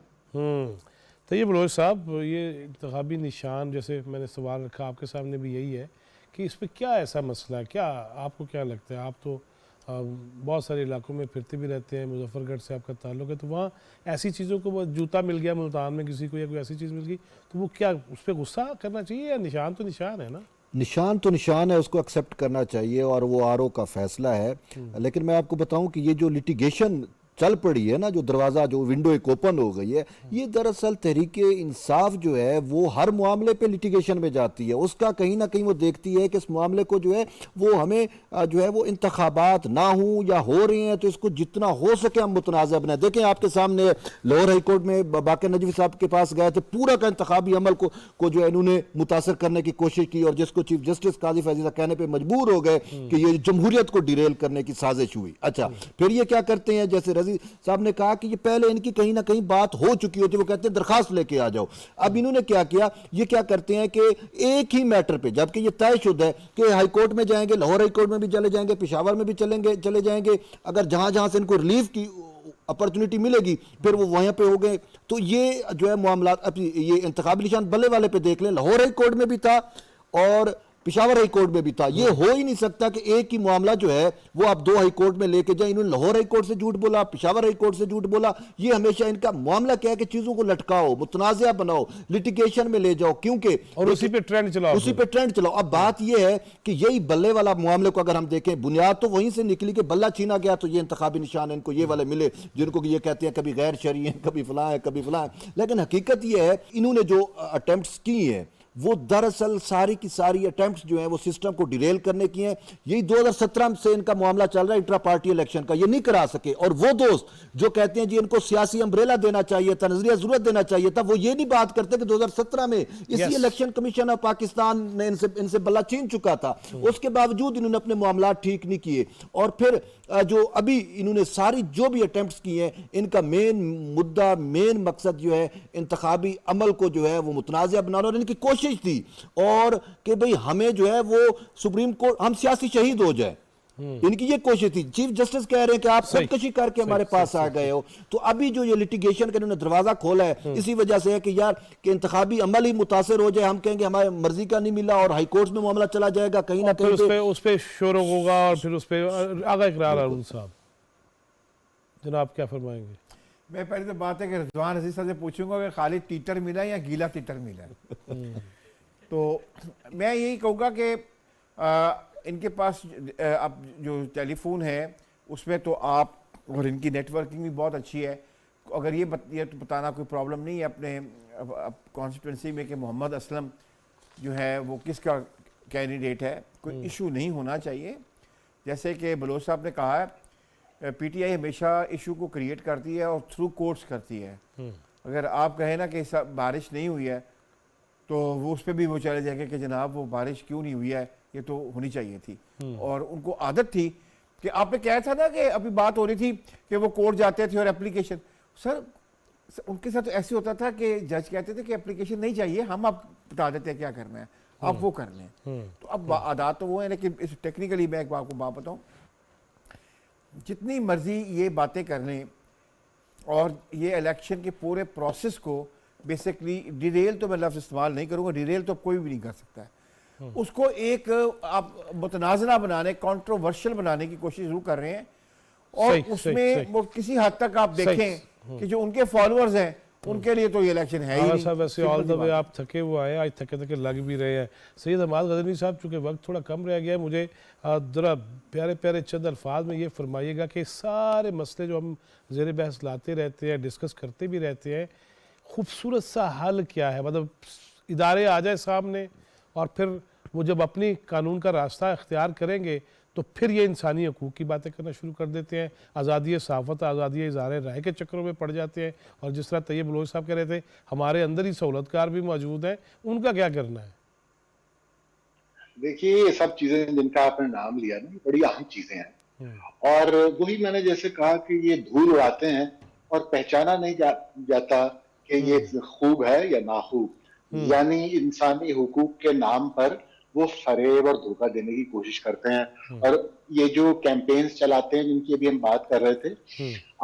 تو یہ بلوچ صاحب، یہ انتخابی نشان جیسے میں نے سوال رکھا آپ کے سامنے بھی یہی ہے کہ اس پہ کیا ایسا مسئلہ ہے؟ کیا آپ کو کیا لگتا ہے؟ آپ تو بہت سارے علاقوں میں پھرتے بھی رہتے ہیں، مظفر گڑھ سے آپ کا تعلق ہے، تو وہاں ایسی چیزوں کو، وہ جوتا مل گیا ملتان میں کسی کو یا کوئی ایسی چیز مل گئی تو وہ کیا اس پہ غصہ کرنا چاہیے، یا نشان تو نشان ہے نا؟ نشان تو نشان ہے، اس کو ایکسیپٹ کرنا چاہیے، اور وہ آر او کا فیصلہ ہے. لیکن میں آپ کو بتاؤں کہ یہ جو لٹیگیشن چل پڑی ہے نا، جو دروازہ، جو ونڈو ایک اوپن ہو گئی ہے، یہ دراصل تحریک انصاف جو ہے وہ ہر معاملے پہ لٹیگیشن میں جاتی ہے. اس کا کہیں نہ کہیں وہ دیکھتی ہے کہ اس معاملے کو جو ہے وہ ہمیں جو ہے وہ انتخابات نہ ہوں یا ہو رہے ہیں تو اس کو جتنا ہو سکے ہم متنازع بنائیں. دیکھیں آپ کے سامنے لاہور ہائی کورٹ میں باقر نجوی صاحب کے پاس گئے تھے، پورا کا انتخابی عمل کو جو ہے انہوں نے متاثر کرنے کی کوشش کی، اور جس کو چیف جسٹس قاضی فیضیزہ کہنے پہ مجبور ہو گئے کہ یہ جمہوریت کو ڈیریل کرنے کی سازش ہوئی. اچھا پھر یہ کیا کرتے ہیں، جیسے رضی صاحب نے کہا کہ یہ پہلے ان کی کہیں نہ کہیں بات ہو چکی ہوتی ہے، وہ کہتے ہیں درخواست لے کے آ جاؤ. اب انہوں نے کیا کیا، یہ کیا کرتے ہیں کہ ایک ہی میٹر پہ، جبکہ یہ طے شدہ ہے کہ ہائی کورٹ میں جائیں گے، لاہور ہائی کورٹ میں بھی چلے جائیں گے، پشاور میں بھی چلے جائیں گے، اگر جہاں سے ان کو ریلیف کی اپرچونٹی ملے گی پھر وہ وہاں پہ ہو گئے. تو یہ جو ہے معاملات، اب یہ انتخابی نشان بلے والے پہ دیکھ لیں، لاہور ہائی کورٹ میں بھی تھا اور پشاور ہائی کورٹ میں بھی تھا. یہ ہو ہی نہیں سکتا کہ ایک ہی معاملہ جو ہے وہ آپ 2 ہائی کورٹ میں لے کے جائیں. انہوں نے لاہور ہائی کورٹ سے جھوٹ بولا، پشاور ہائی کورٹ سے جھوٹ بولا. یہ ہمیشہ ان کا معاملہ کیا ہے کہ چیزوں کو لٹکاؤ، متنازع بناؤ، لٹیگیشن میں لے جاؤ، کیونکہ اور اسی پہ ٹرینڈ چلاؤ. اب بات یہ ہے کہ یہی بلے والا معاملے کو اگر ہم دیکھیں، بنیاد تو وہیں سے نکلی کہ بلہ چھینا گیا تو یہ انتخابی نشان ان کو یہ والے ملے، جن کو یہ کہتے ہیں کبھی غیر شرعی ہیں، کبھی فلاں ہے، کبھی فلاں ہے. لیکن حقیقت یہ ہے انہوں نے جو اٹیمپٹس کی ہیں وہ دراصل ساری کی ساری اٹیمپٹس جو ہیں وہ سسٹم کو ڈیریل کرنے کی ہیں. یہی 2017 سے ان کا معاملہ چل رہا ہے انٹرا پارٹی الیکشن کا، یہ نہیں کرا سکے. اور وہ دوست جو کہتے ہیں جی ان کو سیاسی امبریلا دینا چاہیے تھا، نظریہ ضرورت دینا چاہیے تھا، وہ یہ نہیں بات کرتے کہ 2017 میں اسی الیکشن کمیشن آف پاکستان نے ان سے بلہ چھین چکا تھا. اس کے باوجود انہوں نے اپنے معاملات ٹھیک نہیں کیے. اور پھر جو ابھی انہوں نے ساری جو بھی اٹیمپٹس کی ہیں، ان کا مین مقصد جو ہے انتخابی عمل کو جو ہے وہ متنازع بنانا، اور ان کی کوشش تھی اور کہ بھئی ہمیں جو ہے وہ سپریم کورٹ، ہم سیاسی شہید ہو جائیں. ان کی یہ کوشش تھی. چیف جسٹس کہہ رہے ہیں کہ آپ خودکشی کر کے ہمارے پاس آ گئے ہو. تو ابھی جو یہ لٹیگیشن کا انہوں نے دروازہ کھولا ہے اسی وجہ سے ہے کہ یار کہ انتخابی عمل ہی متاثر ہو جائے, ہم کہیں گے ہمارے مرضی کا نہیں ملا اور ہائی کورٹس میں معاملہ چلا جائے گا کہیں نہ کہیں اس پہ شور ہوگا اور پھر اس پہ آگا اقرار. ارون صاحب جناب کیا فرمائیں گے؟ میں پہلے تو بات ہے کہ رضوان عزیز صاحب سے پوچھوں گا کہ خالی ٹیٹر ملا یا گیلا ٹیٹر ملا. تو میں یہی کہوں گا کہ ان کے پاس اب جو ٹیلی فون ہے اس میں تو آپ, اور ان کی نیٹ ورکنگ بھی بہت اچھی ہے. اگر یہ بتانا کوئی پرابلم نہیں ہے اپنے کانسٹیٹوئنسی میں کہ محمد اسلم جو ہے وہ کس کا کینڈیڈیٹ ہے, کوئی ایشو نہیں ہونا چاہیے. جیسے کہ بلوچ صاحب نے کہا ہے پی ٹی آئی ہمیشہ ایشو کو کریٹ کرتی ہے اور تھرو کورٹس کرتی ہے. اگر آپ کہیں نا کہ بارش نہیں ہوئی ہے تو وہ اس پہ بھی وہ چلے جائیں گے کہ جناب وہ بارش کیوں نہیں ہوئی ہے, یہ تو ہونی چاہیے تھی. اور ان کو عادت تھی کہ آپ نے کہا تھا نا کہ ابھی بات ہو رہی تھی کہ وہ کورٹ جاتے تھے اور اپلیکیشن, سر ان کے ساتھ ایسے ہوتا تھا کہ جج کہتے تھے کہ اپلیکیشن نہیں چاہیے, ہم آپ بتا دیتے ہیں کیا کرنا ہے, آپ وہ کر لیں. تو اب عادات تو وہ ہیں, لیکن اس ٹیکنیکلی میں ایک آپ کو بات بتاؤں, جتنی مرضی یہ باتیں کر لیں اور یہ الیکشن کے پورے پروسیس کو بیسکلی ڈیریل تو میں لفظ استعمال نہیں کروں گا, ڈیریل تو کوئی بھی نہیں کر سکتا ہے. اس کو ایک آپ متنازعہ بنانے, کانٹروورشل بنانے کی کوشش ضرور کر رہے ہیں. اور اس میں وہ کسی حد تک آپ دیکھیں کہ جو ان کے فالوورز ہیں ان کے لیے تو یہ الیکشن ہے ہی نہیں. صاحب ویسے آل دا وے آپ تھکے ہوئے آئے, آج تھکے لگ بھی رہے ہیں. سید حماد غزنوی صاحب چونکہ وقت تھوڑا کم رہ گیا ہے, مجھے ذرا پیارے پیارے چند الفاظ میں یہ فرمائیے گا کہ سارے مسئلے جو ہم زیر بحث لاتے رہتے ہیں, ڈسکس کرتے بھی رہتے ہیں, خوبصورت سا حل کیا ہے؟ مطلب ادارے آ جائے سامنے اور پھر وہ جب اپنی قانون کا راستہ اختیار کریں گے تو پھر یہ انسانی حقوق کی باتیں کرنا شروع کر دیتے ہیں, آزادی صحافت, آزادی اظہار رائے کے چکروں میں پڑ جاتے ہیں. اور جس طرح طیب بلوچ صاحب کہہ رہے تھے ہمارے اندر ہی سہولت کار بھی موجود ہیں, ان کا کیا کرنا ہے؟ دیکھیے یہ سب چیزیں جن کا آپ نے نام لیا نا, یہ بڑی اہم چیزیں ہیں. اور وہی میں نے جیسے کہا کہ یہ دھول اڑاتے ہیں اور پہچانا نہیں جاتا کہ یہ خوب ہے یا ناخوب. یعنی انسانی حقوق کے نام پر وہ فریب اور دھوکہ دینے کی کوشش کرتے ہیں. اور یہ جو کیمپینز چلاتے ہیں جن کی ابھی ہم بات کر رہے تھے,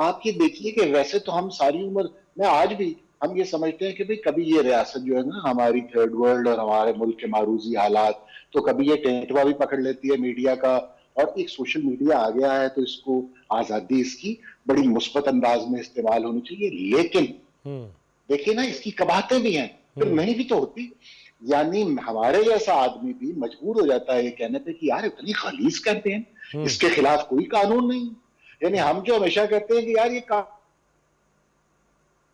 آپ یہ دیکھیے کہ ویسے تو ہم ساری عمر میں آج بھی ہم یہ سمجھتے ہیں کہ بھئی کبھی یہ ریاست جو ہے نا ہماری تھرڈ ورلڈ اور ہمارے ملک کے معروضی حالات, تو کبھی یہ ٹینٹوا بھی پکڑ لیتی ہے میڈیا کا, اور ایک سوشل میڈیا آ گیا ہے تو اس کو آزادی اس کی بڑی مثبت انداز میں استعمال ہونی چاہیے. لیکن دیکھیے نا اس کی قباحتیں بھی ہیں, پھر نہیں بھی تو ہوتی. یعنی ہمارے جیسا آدمی بھی مجبور ہو جاتا ہے یہ کہنے پہ کہ یار اتنی خلیص کیمپین, اس کے خلاف کوئی قانون نہیں. یعنی ہم جو ہمیشہ کہتے ہیں کہ یار یہ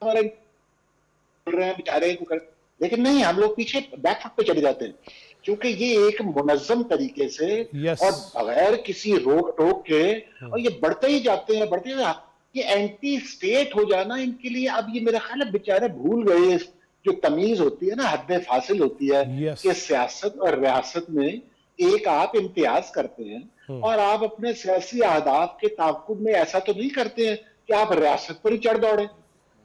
رہے ہیں بیچارے کو کر, لیکن نہیں, ہم لوگ پیچھے بیک فٹ پہ چلے جاتے ہیں کیونکہ یہ ایک منظم طریقے سے اور بغیر کسی روک ٹوک کے, اور یہ بڑھتے ہی جاتے ہیں بڑھتے ہیں. یہ اینٹی سٹیٹ ہو جانا ان کے لیے, اب یہ میرا خیال ہے بیچارے بھول گئے جو تمیز ہوتی ہے نا, حد فاصل ہوتی ہے کہ سیاست اور ریاست میں ایک آپ امتیاز کرتے ہیں اور آپ اپنے سیاسی اہداف کے تعاقب میں ایسا تو نہیں کرتے ہیں کہ آپ ریاست پر ہی چڑھ دوڑیں,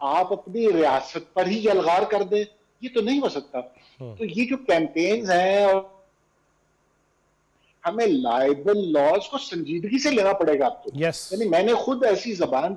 آپ اپنی ریاست پر ہی یلغار کر دیں. یہ تو نہیں ہو سکتا. تو یہ جو کیمپینز ہیں, اور ہمیں لائبل لاز کو سنجیدگی سے لینا پڑے گا اب تو. یعنی میں نے خود ایسی زبان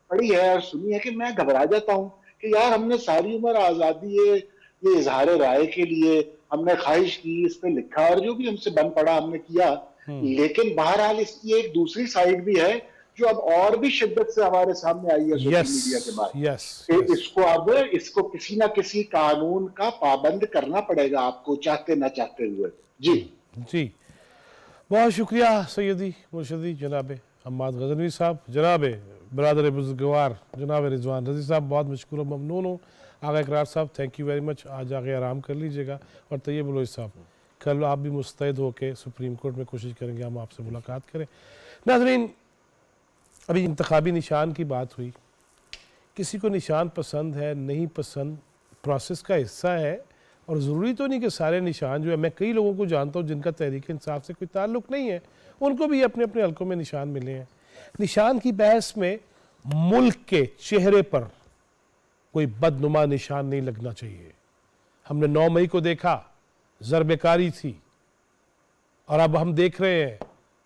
پڑھی ہے اور سنی ہے کہ میں گھبرا جاتا ہوں کہ یار ہم نے ساری عمر آزادی یہ اظہار رائے کے لیے ہم نے خواہش کی, اس پہ لکھا اور جو بھی ہم سے بن پڑا ہم نے کیا, لیکن بہرحال اس کی ایک دوسری سائیڈ بھی ہے جو اب اور بھی شدت سے ہمارے سامنے آئی ہے سوشل میڈیا کے بعد. اس کو اب کسی نہ کسی قانون کا پابند کرنا پڑے گا آپ کو, چاہتے نہ چاہتے ہوئے. جی بہت شکریہ سیدی مرشدی جناب حماد غزنوی صاحب, جناب برادر بزرگوار جناب رضوان رضی صاحب, بہت مشکور و ممنون ہوں. آغا اقرار صاحب تھینک یو ویری مچ, آج آگے آرام کر لیجئے گا. اور طیب بلوچ صاحب کل آپ بھی مستعد ہو کے سپریم کورٹ میں کوشش کریں گے ہم آپ سے ملاقات کریں. ناظرین ابھی انتخابی نشان کی بات ہوئی, کسی کو نشان پسند ہے نہیں پسند, پروسیس کا حصہ ہے, اور ضروری تو نہیں کہ سارے نشان جو ہے, میں کئی لوگوں کو جانتا ہوں جن کا تحریک انصاف سے کوئی تعلق نہیں ہے, ان کو بھی اپنے اپنے حلقوں میں نشان ملے ہیں. نشان کی بحث میں ملک کے چہرے پر کوئی بدنما نشان نہیں لگنا چاہیے. ہم نے 9 مئی کو دیکھا ضرب کاری تھی, اور اب ہم دیکھ رہے ہیں